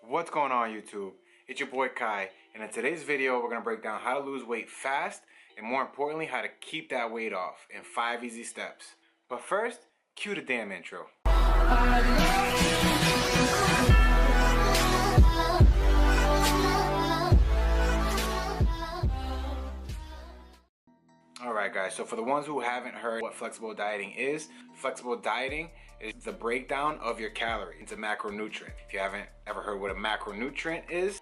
What's going on, YouTube? It's your boy Kai, and in today's video we're going to break down how to lose weight fast and more importantly how to keep that weight off in 5 easy steps. But first, cue the damn intro. Alright guys, so for the ones who haven't heard what flexible dieting is the breakdown of your calories into macronutrient. If you haven't ever heard what a macronutrient is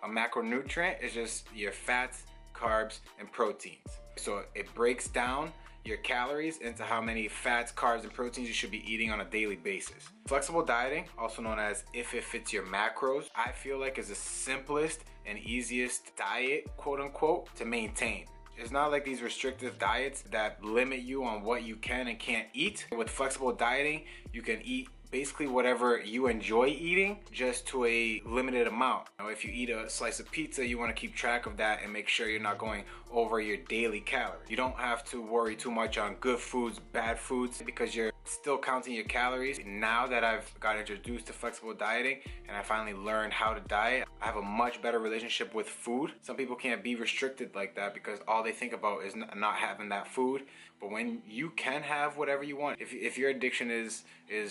just your fats, carbs, and proteins. So it breaks down your calories into how many fats, carbs, and proteins you should be eating on a daily basis. Flexible dieting, also known as if it fits your macros, I feel like is the simplest and easiest diet, quote unquote, to maintain. It's not like these restrictive diets that limit you on what you can and can't eat. With flexible dieting, you can eat basically whatever you enjoy eating, just to a limited amount. Now, if you eat a slice of pizza, you want to keep track of that and make sure you're not going over your daily calories. You don't have to worry too much on good foods, bad foods, because you're still counting your calories. Now that I've got introduced to flexible dieting and I finally learned how to diet, I have a much better relationship with food. Some people can't be restricted like that because all they think about is not having that food. But when you can have whatever you want, if your addiction is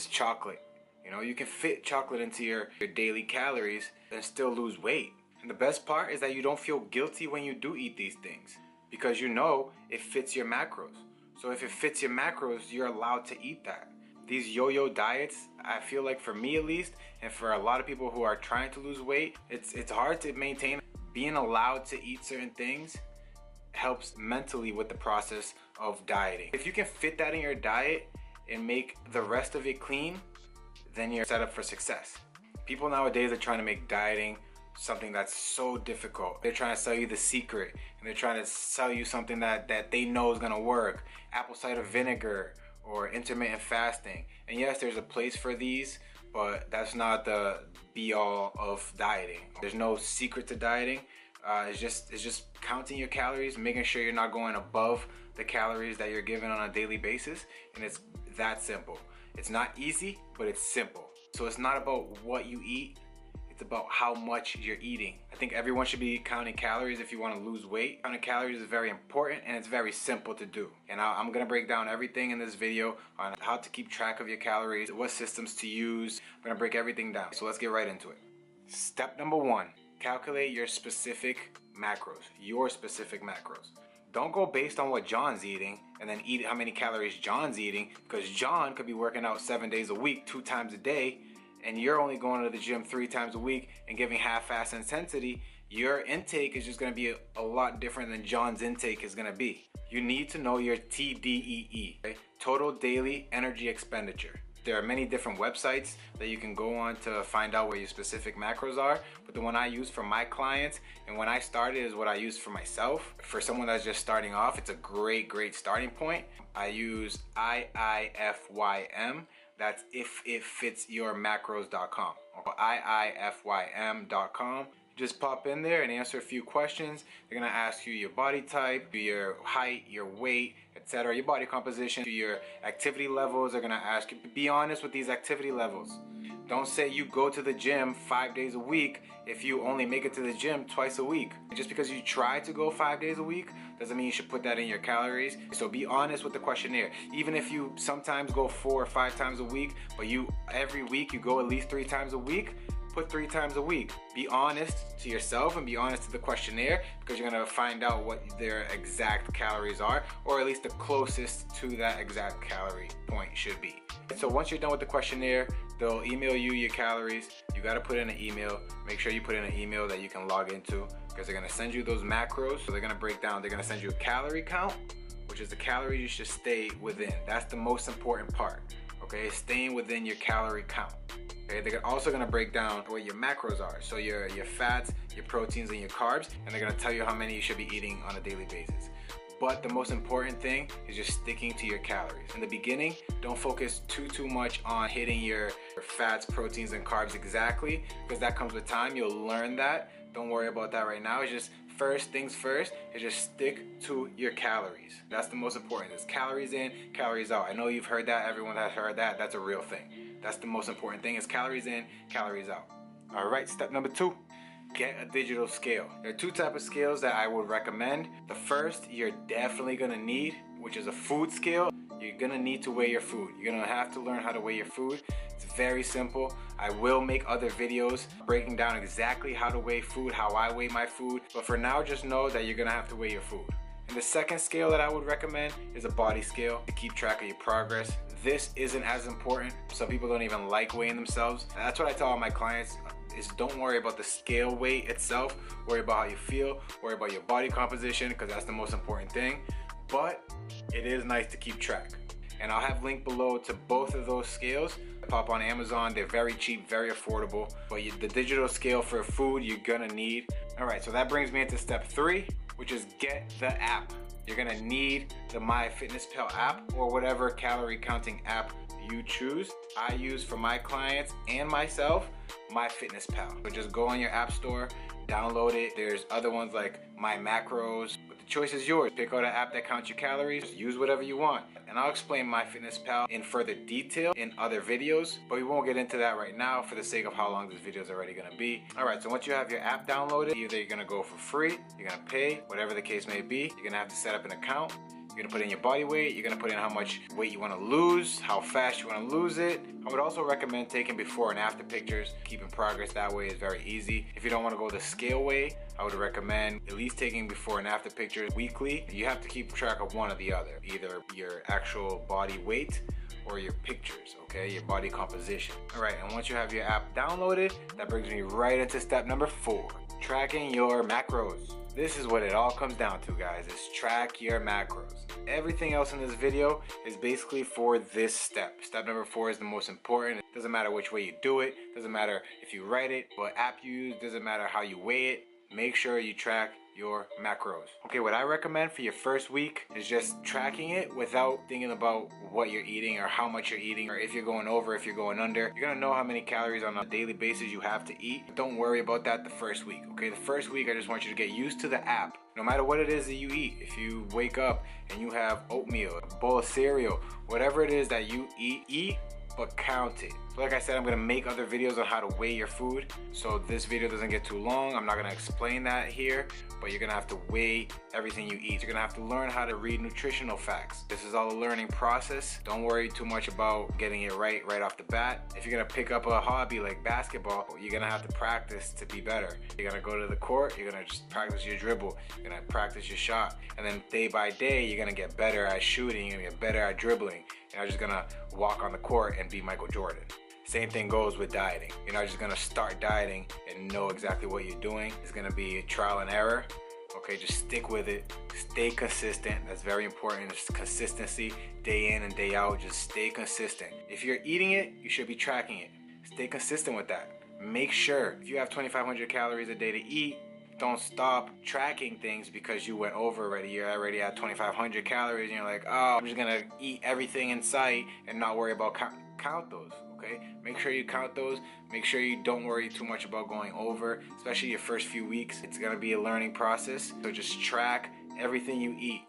chocolate, you know, you can fit chocolate into your daily calories and still lose weight. And the best part is that you don't feel guilty when you do eat these things because you know it fits your macros. So if it fits your macros, you're allowed to eat that. These yo-yo diets, I feel like for me at least, and for a lot of people who are trying to lose weight, it's hard to maintain. Being allowed to eat certain things helps mentally with the process of dieting. If you can fit that in your diet and make the rest of it clean, then you're set up for success. People nowadays are trying to make dieting something that's so difficult. They're trying to sell you the secret, and they're trying to sell you something that they know is gonna work. Apple cider vinegar or intermittent fasting. And yes, there's a place for these, but that's not the be-all of dieting. There's no secret to dieting. It's just counting your calories, making sure you're not going above the calories that you're given on a daily basis, and it's that simple. It's not easy, but it's simple. So it's not about what you eat, it's about how much you're eating. I think everyone should be counting calories if you want to lose weight. Counting calories is very important and it's very simple to do. And I'm gonna break down everything in this video on how to keep track of your calories, what systems to use. I'm gonna break everything down. So let's get right into it. Step number 1, calculate your specific macros, Don't go based on what John's eating and then eat how many calories John's eating, because John could be working out 7 days a week, 2 times a day, and you're only going to the gym 3 times a week and giving half-ass intensity. Your intake is just gonna be a lot different than John's intake is gonna be. You need to know your TDEE, okay? Total daily energy expenditure. There are many different websites that you can go on to find out what your specific macros are, but the one I use for my clients and when I started is what I use for myself. For someone that's just starting off, it's a great starting point. I use IIFYM. That's ifitfitsyourmacros.com. IIFYM.com. Just pop in there and answer a few questions. They're gonna ask you your body type, your height, your weight, etc., your body composition, your activity levels. They're gonna ask you, be honest with these activity levels. Don't say you go to the gym 5 days a week if you only make it to the gym twice a week. Just because you try to go 5 days a week doesn't mean you should put that in your calories. So be honest with the questionnaire. Even if you sometimes go 4 or 5 times a week, but every week you go at least 3 times a week, put 3 times a week. Be honest to yourself and be honest to the questionnaire, because you're gonna find out what their exact calories are, or at least the closest to that exact calorie point should be. So once you're done with the questionnaire, they'll email you your calories. You gotta put in an email. Make sure you put in an email that you can log into, because they're gonna send you those macros. So they're gonna break down, they're gonna send you a calorie count, which is the calories you should stay within. That's the most important part, okay? Staying within your calorie count. Okay, they're also gonna break down what your macros are. So your fats, your proteins, and your carbs, and they're gonna tell you how many you should be eating on a daily basis. But the most important thing is just sticking to your calories. In the beginning, don't focus too much on hitting your fats, proteins, and carbs exactly, because that comes with time. You'll learn that. Don't worry about that right now. It's just first things first, is just stick to your calories. That's the most important. It's calories in, calories out. I know you've heard that. Everyone has heard that. That's a real thing. That's the most important thing, is calories in, calories out. All right, step number 2. Get a digital scale. There are 2 types of scales that I would recommend. The first you're definitely gonna need, which is a food scale. You're gonna need to weigh your food. You're gonna have to learn how to weigh your food. It's very simple. I will make other videos breaking down exactly how to weigh food, how I weigh my food. But for now, just know that you're gonna have to weigh your food. And the second scale that I would recommend is a body scale to keep track of your progress. This isn't as important. Some people don't even like weighing themselves. And that's what I tell all my clients. Is don't worry about the scale weight itself, worry about how you feel, worry about your body composition, because that's the most important thing. But it is nice to keep track. And I'll have link below to both of those scales. Pop on Amazon, they're very cheap, very affordable. But the digital scale for food you're gonna need. All right, so that brings me into step 3, which is get the app. You're gonna need the MyFitnessPal app or whatever calorie counting app you choose. I use for my clients and myself MyFitnessPal. So just go on your app store, download it. There's other ones like My Macros, but the choice is yours. Pick out an app that counts your calories, just use whatever you want. And I'll explain MyFitnessPal in further detail in other videos, but we won't get into that right now for the sake of how long this video is already gonna be. All right, so once you have your app downloaded, either you're gonna go for free, you're gonna pay, whatever the case may be. You're gonna have to set up an account. You're gonna put in your body weight, you're gonna put in how much weight you wanna lose, how fast you wanna lose it. I would also recommend taking before and after pictures. Keeping progress that way is very easy. If you don't wanna go the scale way, I would recommend at least taking before and after pictures weekly. You have to keep track of one or the other, either your actual body weight or your pictures, okay? Your body composition. All right, and once you have your app downloaded, that brings me right into step number 4, tracking your macros. This is what it all comes down to, guys, is track your macros. Everything else in this video is basically for this step. Step number 4 is the most important. It doesn't matter which way you do it, doesn't matter if you write it, what app you use, doesn't matter how you weigh it. Make sure you track your macros. Okay, what I recommend for your first week is just tracking it without thinking about what you're eating or how much you're eating, or if you're going over, if you're going under. You're gonna know how many calories on a daily basis you have to eat. Don't worry about that the first week, okay? The first week, I just want you to get used to the app. No matter what it is that you eat, if you wake up and you have oatmeal, a bowl of cereal, whatever it is that you eat, but count it. So like I said, I'm gonna make other videos on how to weigh your food. So this video doesn't get too long. I'm not gonna explain that here, but you're gonna have to weigh everything you eat. You're gonna have to learn how to read nutritional facts. This is all a learning process. Don't worry too much about getting it right off the bat. If you're gonna pick up a hobby like basketball, you're gonna have to practice to be better. You're gonna go to the court, you're gonna just practice your dribble, you're gonna practice your shot. And then day by day, you're gonna get better at shooting, you're gonna get better at dribbling. You're not just gonna walk on the court and be Michael Jordan. Same thing goes with dieting. You're not just gonna start dieting and know exactly what you're doing. It's gonna be trial and error. Okay, just stick with it. Stay consistent. That's very important. Just consistency, day in and day out. Just stay consistent. If you're eating it, you should be tracking it. Stay consistent with that. Make sure if you have 2,500 calories a day to eat, don't stop tracking things because you went over already. You're already at 2,500 calories and you're like, oh, I'm just gonna eat everything in sight and not worry about count those. Okay, make sure you count those. Make sure you don't worry too much about going over, especially your first few weeks. It's gonna be a learning process. So just track everything you eat.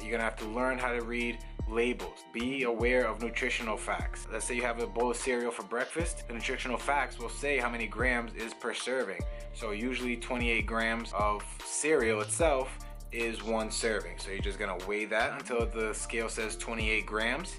You're gonna have to learn how to read labels. Be aware of nutritional facts. Let's say you have a bowl of cereal for breakfast. The nutritional facts will say how many grams is per serving. So usually 28 grams of cereal itself is 1 serving. So you're just gonna weigh that until the scale says 28 grams.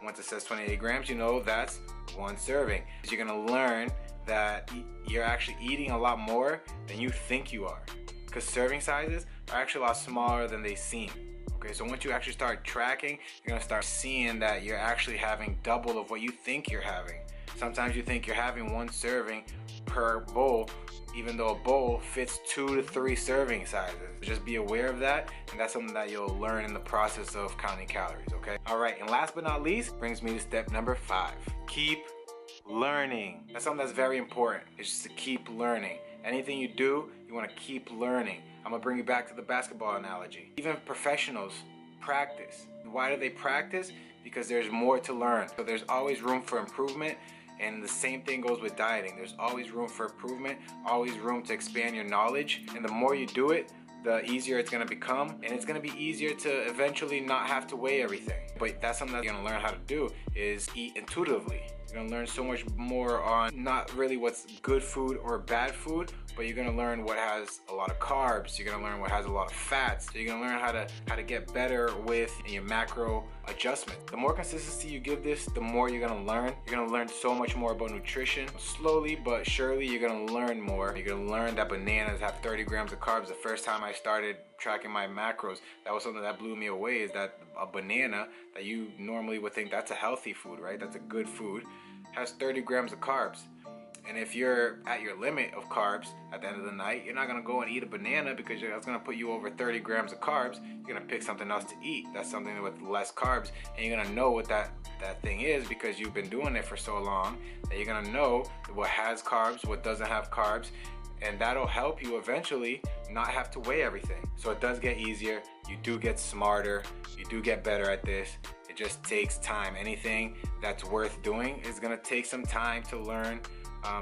Once it says 28 grams, you know that's 1 serving. You're gonna learn that you're actually eating a lot more than you think you are, because serving sizes are actually a lot smaller than they seem. Okay, so once you actually start tracking, you're gonna start seeing that you're actually having double of what you think you're having. Sometimes you think you're having 1 serving per bowl, even though a bowl fits 2 to 3 serving sizes. Just be aware of that, and that's something that you'll learn in the process of counting calories, okay? All right, and last but not least, brings me to step number 5. Keep learning. That's something that's very important. It's just to keep learning. Anything you do, you wanna keep learning. I'm gonna bring you back to the basketball analogy. Even professionals practice. Why do they practice? Because there's more to learn. So there's always room for improvement. And the same thing goes with dieting. There's always room for improvement, always room to expand your knowledge. And the more you do it, the easier it's gonna become. And it's gonna be easier to eventually not have to weigh everything. But that's something that you're gonna learn how to do, is eat intuitively. You're gonna learn so much more on not really what's good food or bad food, but you're gonna learn what has a lot of carbs. You're gonna learn what has a lot of fats. So you're gonna learn how to get better with your macro adjustment. The more consistency you give this, the more you're gonna learn. You're gonna learn so much more about nutrition. Slowly but surely, you're gonna learn more. You're gonna learn that bananas have 30 grams of carbs. The first time I started tracking my macros, that was something that blew me away, is that a banana that you normally would think that's a healthy food, right? That's a good food, has 30 grams of carbs. And if you're at your limit of carbs at the end of the night, you're not gonna go and eat a banana because that's gonna put you over 30 grams of carbs. You're gonna pick something else to eat. That's something with less carbs, and you're gonna know what that thing is because you've been doing it for so long that you're gonna know what has carbs, what doesn't have carbs, and that'll help you eventually not have to weigh everything. So it does get easier. You do get smarter. You do get better at this. It just takes time. Anything that's worth doing is gonna take some time to learn.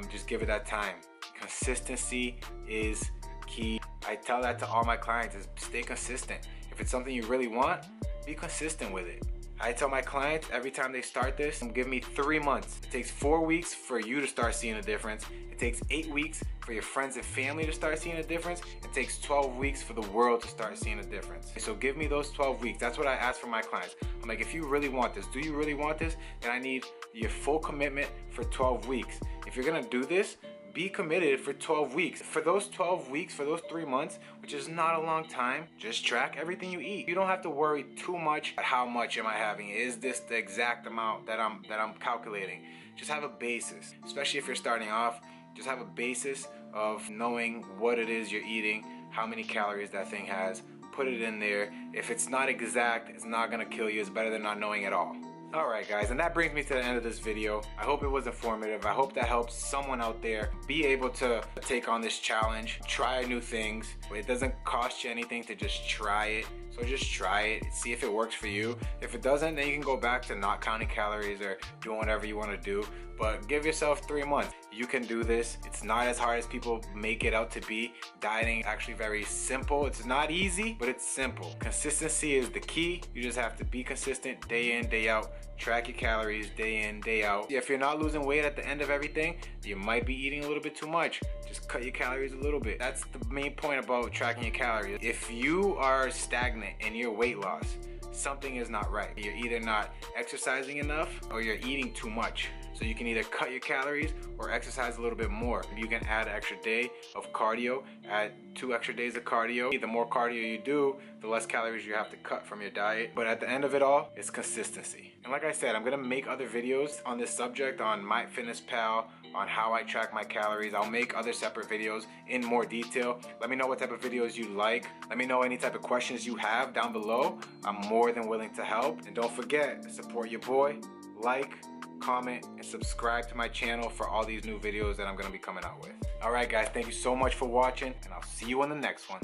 Just give it that time. Consistency is key. I tell that to all my clients, is stay consistent. If it's something you really want, be consistent with it. I tell my clients every time they start this, give me 3 months. It takes 4 weeks for you to start seeing a difference. It takes 8 weeks for your friends and family to start seeing a difference. It takes 12 weeks for the world to start seeing a difference. So give me those 12 weeks. That's what I ask for my clients. I'm like, if you really want this, do you really want this? Then I need your full commitment for 12 weeks. If you're gonna do this, be committed for 12 weeks. For those 12 weeks, for those 3 months, which is not a long time, just track everything you eat. You don't have to worry too much about how much am I having. Is this the exact amount that I'm calculating? Just have a basis, especially if you're starting off. Just have a basis of knowing what it is you're eating, how many calories that thing has. Put it in there. If it's not exact, it's not gonna kill you. It's better than not knowing at all. Alright guys, and that brings me to the end of this video. I hope it was informative. I hope that helps someone out there be able to take on this challenge, try new things. It doesn't cost you anything to just try it. So just try it, see if it works for you. If it doesn't, then you can go back to not counting calories or doing whatever you want to do. But give yourself 3 months. You can do this. It's not as hard as people make it out to be. Dieting is actually very simple. It's not easy, but it's simple. Consistency is the key. You just have to be consistent day in, day out. Track your calories day in, day out. If you're not losing weight at the end of everything, you might be eating a little bit too much. Just cut your calories a little bit. That's the main point about tracking your calories. If you are stagnant in your weight loss, something is not right. You're either not exercising enough or you're eating too much. So you can either cut your calories or exercise a little bit more. You can add an extra day of cardio, add 2 extra days of cardio. The more cardio you do, the less calories you have to cut from your diet. But at the end of it all, it's consistency. And like I said, I'm gonna make other videos on this subject on MyFitnessPal, on how I track my calories. I'll make other separate videos in more detail. Let me know what type of videos you like. Let me know any type of questions you have down below. I'm more than willing to help. And don't forget, support your boy, like, comment, and subscribe to my channel for all these new videos that I'm gonna be coming out with. Alright guys, thank you so much for watching, and I'll see you on the next one.